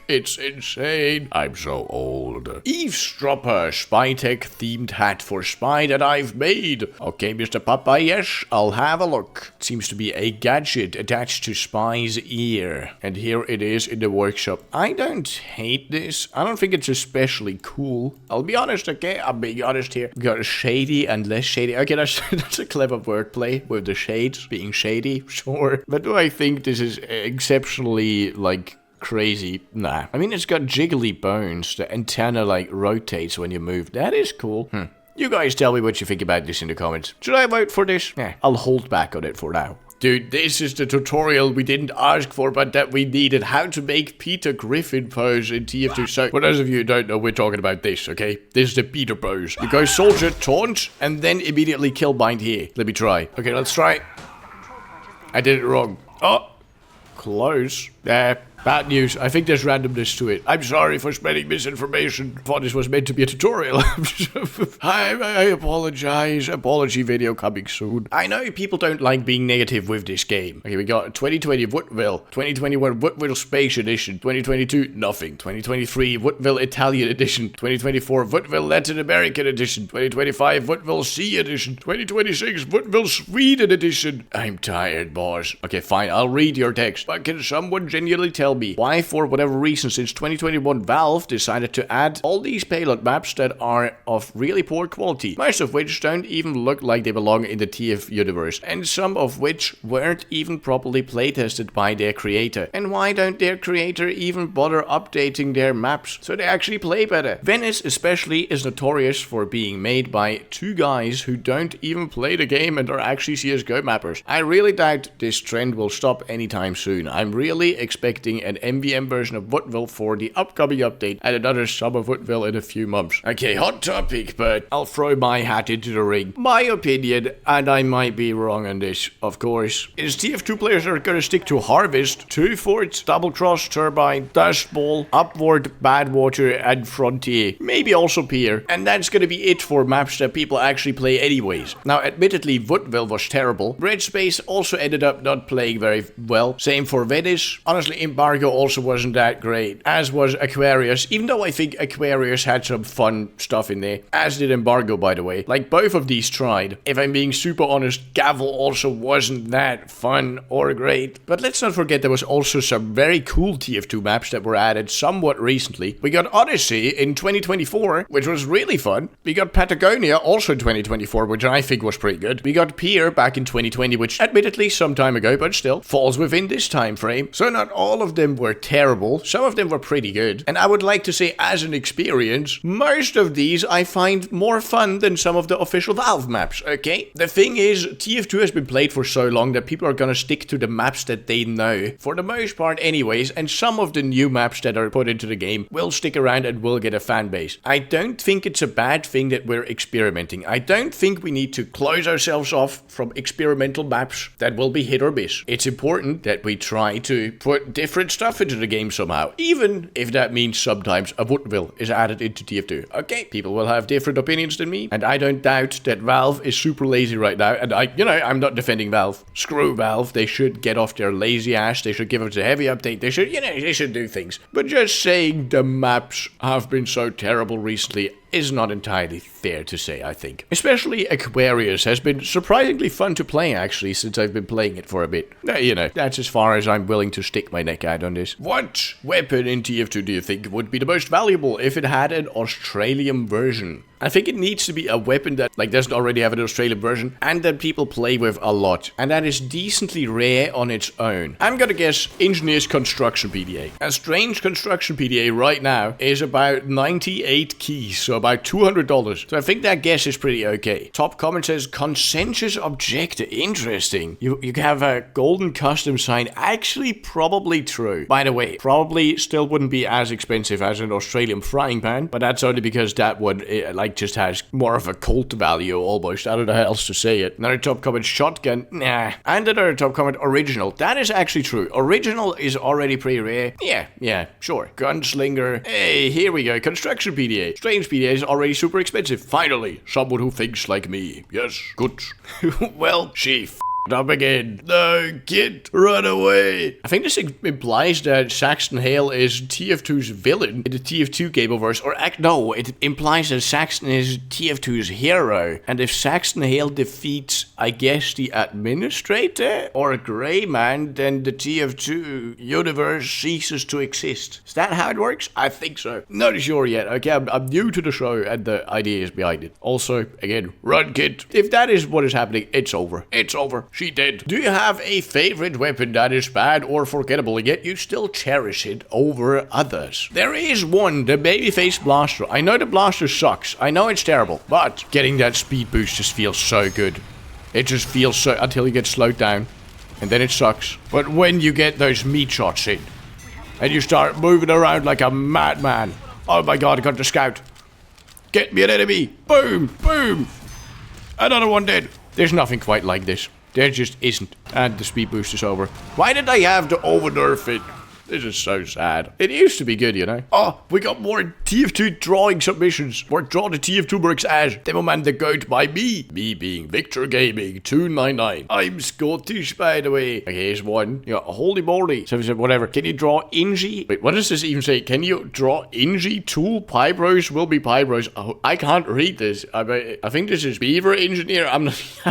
It's insane. I'm so old. Eavesdropper, Spy Tech themed hat for Spy that I've made. Okay, Mr. Papa, yes, I'll have a look. It seems to be a gadget attached to Spy's ear. And here it is in the workshop. I don't hate this. I don't think it's especially cool. I'll be honest, okay? I'm being honest here. We got shady and less shady. Okay, that's a clever wordplay with the shades being shady, sure. But do I think this is exceptionally, like, crazy? Nah. I mean, it's got jiggly bones. The antenna, like, rotates when you move. That is cool. You guys tell me what you think about this in the comments. Should I vote for this? I'll hold back on it for now. Dude, this is the tutorial we didn't ask for, but that we needed. How to make Peter Griffin pose in TF2. So, for those of you who don't know, we're talking about this, okay? This is the Peter pose. You go soldier, taunt, and then immediately kill bind here. Let me try. Okay, let's try. I did it wrong. Oh, close. Bad news. I think there's randomness to it. I'm sorry for spreading misinformation. Thought this was meant to be a tutorial. I apologize. Apology video coming soon. I know people don't like being negative with this game. Okay, we got 2020 Woodville, 2021 Woodville Space Edition, 2022 nothing, 2023 Woodville Italian Edition, 2024 Woodville Latin American Edition, 2025 Woodville Sea Edition, 2026 Woodville Sweden Edition. I'm tired, boss. Okay, fine. I'll read your text. But can someone genuinely tell me why, for whatever reason, since 2021 Valve decided to add all these payload maps that are of really poor quality, most of which don't even look like they belong in the TF universe, and some of which weren't even properly playtested by their creator. And why don't their creator even bother updating their maps so they actually play better? Venice especially is notorious for being made by two guys who don't even play the game and are actually CSGO mappers. I really doubt this trend will stop anytime soon. I'm really expecting an MVM version of Woodville for the upcoming update and another summer Woodville in a few months. Okay, hot topic, but I'll throw my hat into the ring. My opinion, and I might be wrong on this, of course, is TF2 players are gonna stick to Harvest, 2 Forts, Double Cross, Turbine, Dustbowl, Upward, Badwater, and Frontier. Maybe also Pier. And that's gonna be it for maps that people actually play anyways. Now, admittedly, Woodville was terrible. Red Space also ended up not playing very well. Same for Venice. Honestly, in Embargo also wasn't that great, as was Aquarius, even though I think Aquarius had some fun stuff in there, as did Embargo, by the way. Like, both of these tried. If I'm being super honest, Gavel also wasn't that fun or great. But let's not forget there was also some very cool TF2 maps that were added somewhat recently. We got Odyssey in 2024, which was really fun. We got Patagonia also in 2024, which I think was pretty good. We got Pier back in 2020, which admittedly some time ago, but still falls within this time frame. So not all of them were terrible. Some of them were pretty good. And I would like to say, as an experience, most of these I find more fun than some of the official Valve maps, okay? The thing is, TF2 has been played for so long that people are gonna stick to the maps that they know, for the most part anyways, and some of the new maps that are put into the game will stick around and will get a fan base. I don't think it's a bad thing that we're experimenting. I don't think we need to close ourselves off from experimental maps that will be hit or miss. It's important that we try to put different stuff into the game somehow, even if that means sometimes a Woodville is added into TF2. Okay, people will have different opinions than me, and I don't doubt that Valve is super lazy right now, and I'm not defending Valve. Screw Valve, they should get off their lazy ass, they should give us a heavy update, they should do things. But just saying the maps have been so terrible recently is not entirely fair to say, I think. Especially Aquarius has been surprisingly fun to play, actually, since I've been playing it for a bit. That's as far as I'm willing to stick my neck out on this. What weapon in TF2 do you think would be the most valuable if it had an Australium version? I think it needs to be a weapon that, doesn't already have an Australian version, and that people play with a lot, and that is decently rare on its own. I'm gonna guess Engineer's Construction PDA. A strange Construction PDA right now is about 98 keys, so about $200. So I think that guess is pretty okay. Top comment says, Consensus Objector. Interesting. You have a golden custom sign. Actually, probably true. By the way, probably still wouldn't be as expensive as an Australian frying pan, but that's only because that one, just has more of a cult value almost. I don't know how else to say it. Another top comment, shotgun. Nah. And another top comment, original. That is actually true. Original is already pretty rare. Yeah, sure. Gunslinger. Hey, here we go. Construction PDA. Strange PDA is already super expensive. Finally, someone who thinks like me. Yes, good. Well, she up again. No, kid, run away. I think this implies that Saxton Hale is TF2's villain in the TF2 Gameoverse, or no, it implies that Saxton is TF2's hero. And if Saxton Hale defeats, I guess, the administrator or a grey man, then the TF2 universe ceases to exist. Is that how it works? I think so. Not sure yet. Okay, I'm new to the show and the ideas behind it. Also, again, run, kid. If that is what is happening, it's over. It's over. She dead. Do you have a favorite weapon that is bad or forgettable, yet you still cherish it over others? There is one, the babyface blaster. I know the blaster sucks. I know it's terrible, but getting that speed boost just feels so good. It just feels so, until you get slowed down, and then it sucks. But when you get those meat shots in, and you start moving around like a madman. Oh my god, I got the scout. Get me an enemy. Boom, boom. Another one dead. There's nothing quite like this. There just isn't. And the speed boost is over. Why did I have to over-nerf it? This is so sad. It used to be good, you know. Oh, we got more TF2 drawing submissions. We're drawing the TF2 mercs as Demoman the Goat by me. Me being Victor Gaming 299. I'm Scottish, by the way. Okay, here's one. Yeah, holy moly. So whatever. Can you draw Ingi? Wait, what does this even say? Can you draw Ingi? Tool Pyros will be Pyros. Oh, I can't read this. I think this is Beaver Engineer. I'm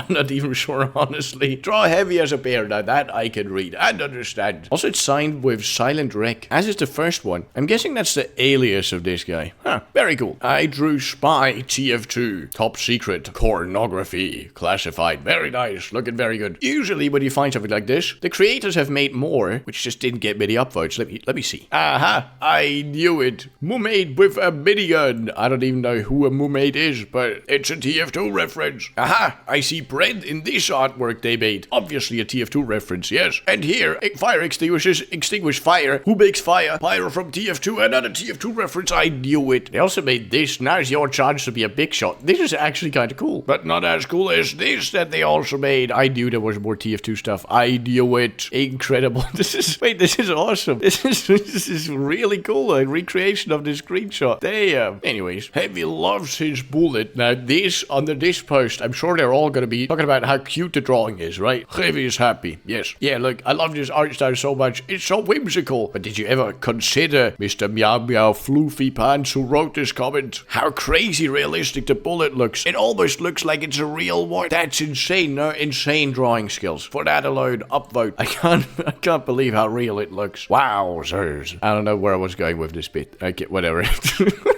not even sure, honestly. Draw heavy as a bear. Now that I can read and understand. Also, it's signed with Silent Wreck, as is the first one. I'm guessing that's the alias of this guy. Huh, very cool. I drew Spy TF2. Top secret. Pornography. Classified. Very nice. Looking very good. Usually when you find something like this, the creators have made more, which just didn't get many upvotes. Let me see. Aha! I knew it. Mermaid with a minigun. I don't even know who a mermaid is, but it's a TF2 reference. Aha! I see bread in this artwork they made. Obviously a TF2 reference, yes. And here, fire extinguishers extinguish fire. Who makes fire? Pyro from TF2, another TF2 reference. I knew it. They also made this. Now's your chance to be a big shot. This is actually kind of cool, but not as cool as this that they also made. I knew there was more TF2 stuff. I knew it. Incredible. This is awesome. This is really cool. A recreation of this screenshot. Damn. Anyways, Heavy loves his bullet. Now this, under this post, I'm sure they're all gonna be talking about how cute the drawing is, right? Heavy is happy. Yes. Yeah, look, I love this art style so much. It's so whimsical. realistical. But did you ever consider Mr. Meow Meow Floofy Pants who wrote this comment? How crazy realistic the bullet looks. It almost looks like it's a real one. That's insane. No, insane drawing skills. For that alone, upvote. I can't believe how real it looks. Wowzers. I don't know where I was going with this bit. Okay, whatever.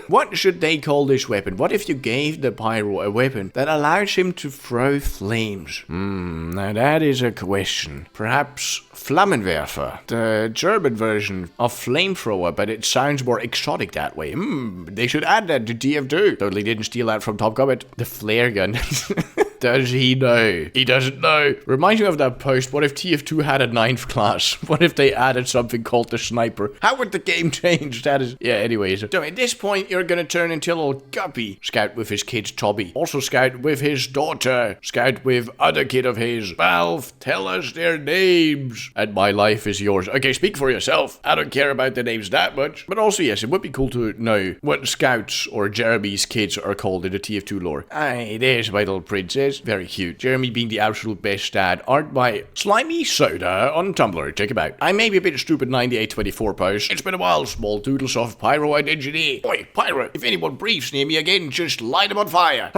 What should they call this weapon? What if you gave the Pyro a weapon that allows him to throw flames? Now that is a question. Perhaps Flammenwerfer, the German version of flamethrower, but it sounds more exotic that way. They should add that to TF2. Totally didn't steal that from Top Comment. The flare gun. Does he know? He doesn't know. Reminds me of that post. What if TF2 had a 9th class? What if they added something called the sniper? How would the game change? That is... Yeah, anyways. So at this point, you're gonna turn into a little guppy. Scout with his kid Toby. Also Scout with his daughter. Scout with other kid of his. Valve, tell us their names. And my life is yours. Okay, speak for yourself. I don't care about the names that much. But also, yes, it would be cool to know what Scouts or Jeremy's kids are called in the TF2 lore. Aye, there's my little princess. Very cute. Jeremy being the absolute best dad. Art by Slimy Soda on Tumblr. Check him out. I may be a bit stupid 9824 post. It's been a while. Small doodles of Pyro and Engineer. Oi, Pyro, if anyone breathes near me again, just light them on fire.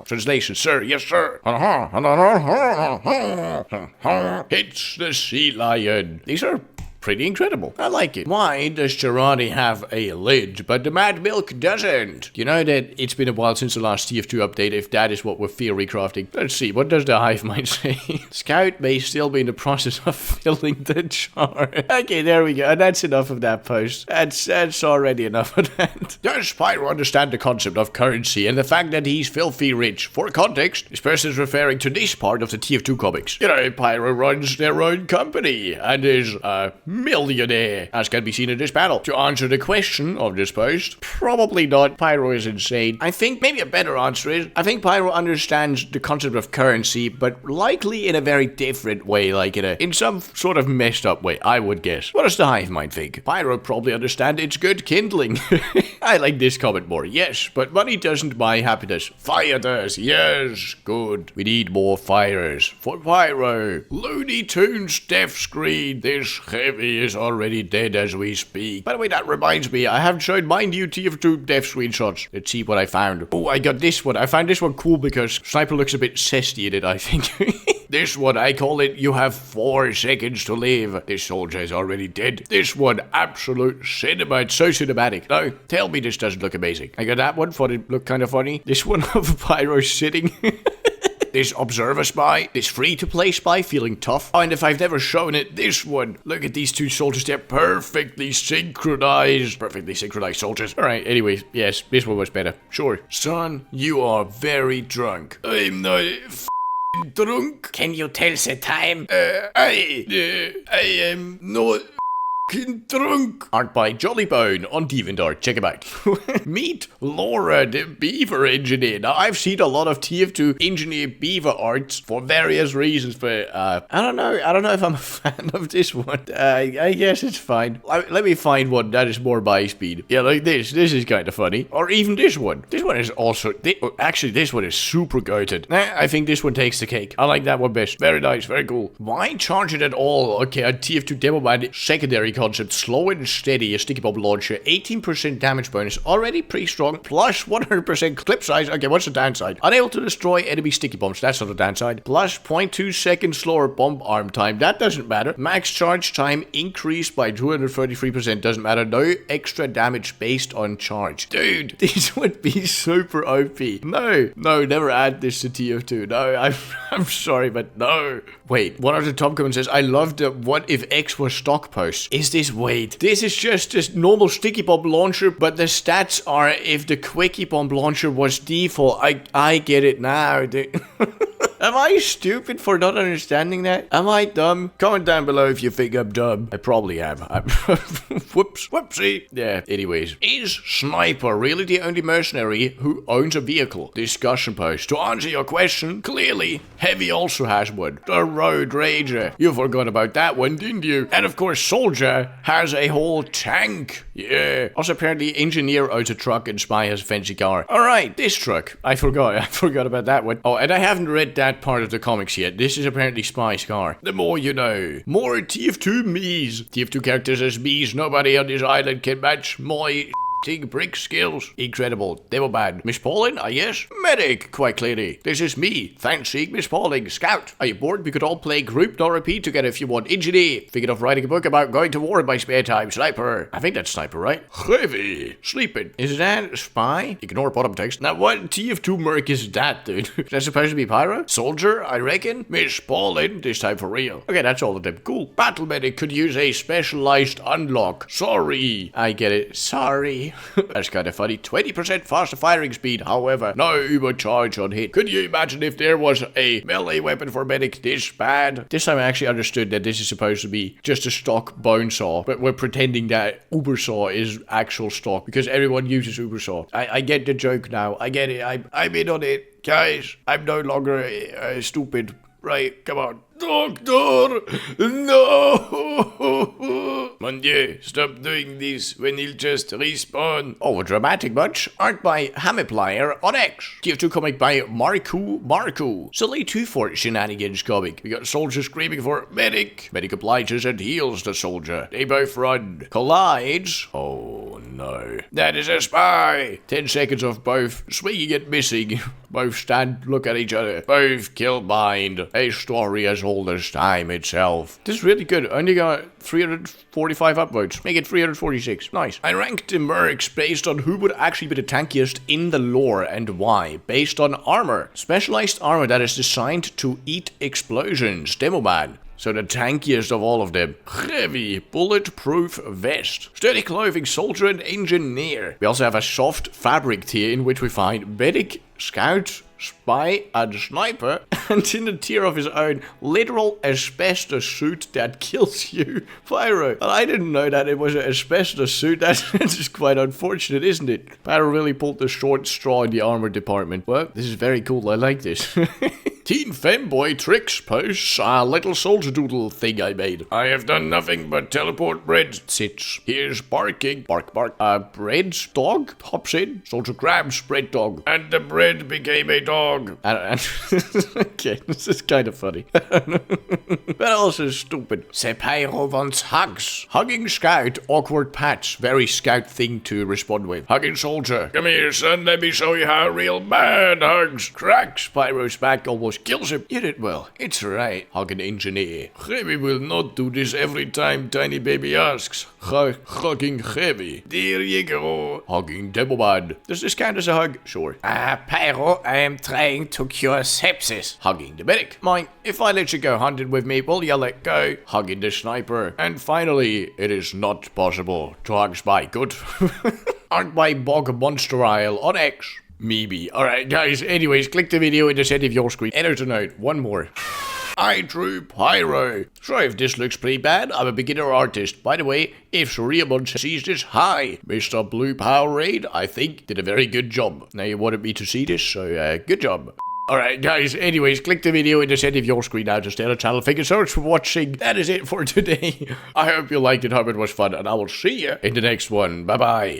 Translation, sir. Yes, sir. It's the sea lion. These are pretty incredible. I like it. Why does Girardi have a lid, but the Mad Milk doesn't? You know that it's been a while since the last TF2 update, if that is what we're theory crafting. Let's see, what does the hive mind say? Scout may still be in the process of filling the jar. Okay, there we go. And that's enough of that post. That's already enough of that. Does Pyro understand the concept of currency and the fact that he's filthy rich? For context, this person is referring to this part of the TF2 comics. You know, Pyro runs their own company and is millionaire, as can be seen in this battle. To answer the question of this post, probably not. Pyro is insane. I think maybe a better answer is, I think Pyro understands the concept of currency, but likely in a very different way, like in some sort of messed up way, I would guess. What does the hive mind think? Pyro probably understands it's good kindling. I like this comment more. Yes, but money doesn't buy happiness. Fire does. Yes, good. We need more fires. For Pyro. Looney Tunes death screen. This heavy is already dead as we speak. By the way, that reminds me, I haven't shown my new TF2 death screenshots. Let's see what I found. Oh, I got this one. I found this one cool because Sniper looks a bit cesty in it, I think. This one, I call it, you have 4 seconds to live. This soldier is already dead. This one, absolute cinema. It's so cinematic. No, tell me this doesn't look amazing. I got that one, thought it looked kind of funny. This one of Pyro sitting. This Observer Spy, this free-to-play spy feeling tough. Oh, and if I've never shown it, this one. Look at these two soldiers, they're perfectly synchronized. Perfectly synchronized soldiers. Alright, anyways, yes, this one was better. Sure. Son, you are very drunk. I'm not drunk. Can you tell the time? I am not drunk. Art by Jollybone on DeviantArt. Check him out. Meet Laura, the Beaver Engineer. Now, I've seen a lot of TF2 Engineer Beaver arts for various reasons, but I don't know. I don't know if I'm a fan of this one. I guess it's fine. Let me find one that is more my speed. Yeah, like this. This is kind of funny. Or even this one. This one is also... Actually, this one is super goated. I think this one takes the cake. I like that one best. Very nice. Very cool. Why charge it at all? Okay, a TF2 demo by secondary concept, slow and steady, a sticky bomb launcher, 18% damage bonus, already pretty strong, plus 100% clip size. Okay, what's the downside? Unable to destroy enemy sticky bombs, that's not a downside. Plus 0.2 seconds slower bomb arm time, that doesn't matter. Max charge time increased by 233%, doesn't matter. No extra damage based on charge. Dude, this would be super OP. No, never add this to TF2. No, I'm sorry, but no. Wait, one of the top comments says, I love the what if X was stock post. Is this, wait, this is just a normal sticky bomb launcher, but the stats are if the quickie bomb launcher was default. I get it now. Am I stupid for not understanding that? Am I dumb? Comment down below if you think I'm dumb. I probably am. Whoopsie. Yeah, anyways. Is Sniper really the only mercenary who owns a vehicle? Discussion post. To answer your question, clearly, Heavy also has one. The Road Rager. You forgot about that one, didn't you? And of course, Soldier has a whole tank. Yeah. Also, apparently, Engineer owns a truck and Spy has a fancy car. Alright, this truck. I forgot about that one. Oh, and I haven't read down that part of the comics yet. This is apparently Spy's car. The more you know. More TF2 Mii's. TF2 characters as Mii's. Nobody on this island can match my brick skills. Incredible. Demo bad. Miss Pauling, yes. Medic, quite clearly. This is me. Fancy Miss Pauling. Scout. Are you bored? We could all play group, not repeat together if you want. Engineer. Thinking of writing a book about going to war in my spare time. Sniper. I think that's Sniper, right? Heavy. Sleeping. Is that Spy? Ignore bottom text. Now what TF2 merc is that, dude? Is that supposed to be Pyro? Soldier, I reckon. Miss Pauling. This time for real. Okay, that's all of them. Cool. Battle Medic could use a specialized unlock. Sorry. I get it. Sorry. That's kind of funny. 20% faster firing speed, however, no uber charge on hit. Could you imagine if there was a melee weapon for medic this bad? This time I actually understood that this is supposed to be just a stock bone saw, but we're pretending that uber saw is actual stock because everyone uses uber saw. I get the joke now. I get it. I'm in on it. Guys, I'm no longer stupid. Right, come on. Doctor! No! Mon Dieu, stop doing this when he'll just respawn. Oh, dramatic much? Art by Hammock on X. TF2 comic by Mannco. Silly 2 for shenanigans comic. We got soldier screaming for medic. Medic obliges and heals the soldier. They both run. Collides. Oh no. That is a spy. 10 seconds of both swinging and missing. Both stand, look at each other. Both kill bind. A story as old as time itself. This is really good. Only got 345 upvotes. Make it 346. Nice. I ranked the mercs based on who would actually be the tankiest in the lore and why. Based on armor. Specialized armor that is designed to eat explosions. Demo man. So the tankiest of all of them. Heavy, bulletproof vest. Sturdy clothing, soldier and engineer. We also have a soft fabric tier in which we find medic, scout, spy, and sniper. And in a tier of his own, literal asbestos suit that kills you. Pyro. Well, I didn't know that it was an asbestos suit. That's just quite unfortunate, isn't it? Pyro really pulled the short straw in the armor department. Well, this is very cool. I like this. Teen Femboy Tricks posts a little soldier doodle thing I made. I have done nothing but teleport bread. Sits. Here's barking. Bark, bark. Bread dog hops in. Soldier grabs bread dog. And the bread became a dog. Okay, this is kind of funny. But also stupid. Pyro wants hugs. Hugging scout, awkward patch. Very scout thing to respond with. Hugging soldier. Come here, son. Let me show you how a real man hugs. Cracks. Pyro's back almost kills him. You did well. It's right. Hugging engineer. Heavy will not do this every time tiny baby asks. Hugging heavy. There you go. Hugging Demoman. Does this count as a hug? Sure. Pyro, I am trying to cure sepsis. Hugging the medic. Mine, if I let you go hunting with me, will you let go? Hugging the sniper. And finally, it is not possible to hug Spy. Good. Art by Bog Monster Isle on X. Maybe. Alright guys, anyways, click the video in the center of your screen. Enter to note, one more. I drew Pyro. So if this looks pretty bad, I'm a beginner artist. By the way, if Seriamon sees this, hi. Mr. Blue Powerade, I think, did a very good job. Now you wanted me to see this, so good job. Alright guys, anyways, click the video in the center of your screen now to stay on the channel. Thank you so much for watching. That is it for today. I hope you liked it, hope it was fun, and I will see you in the next one. Bye bye.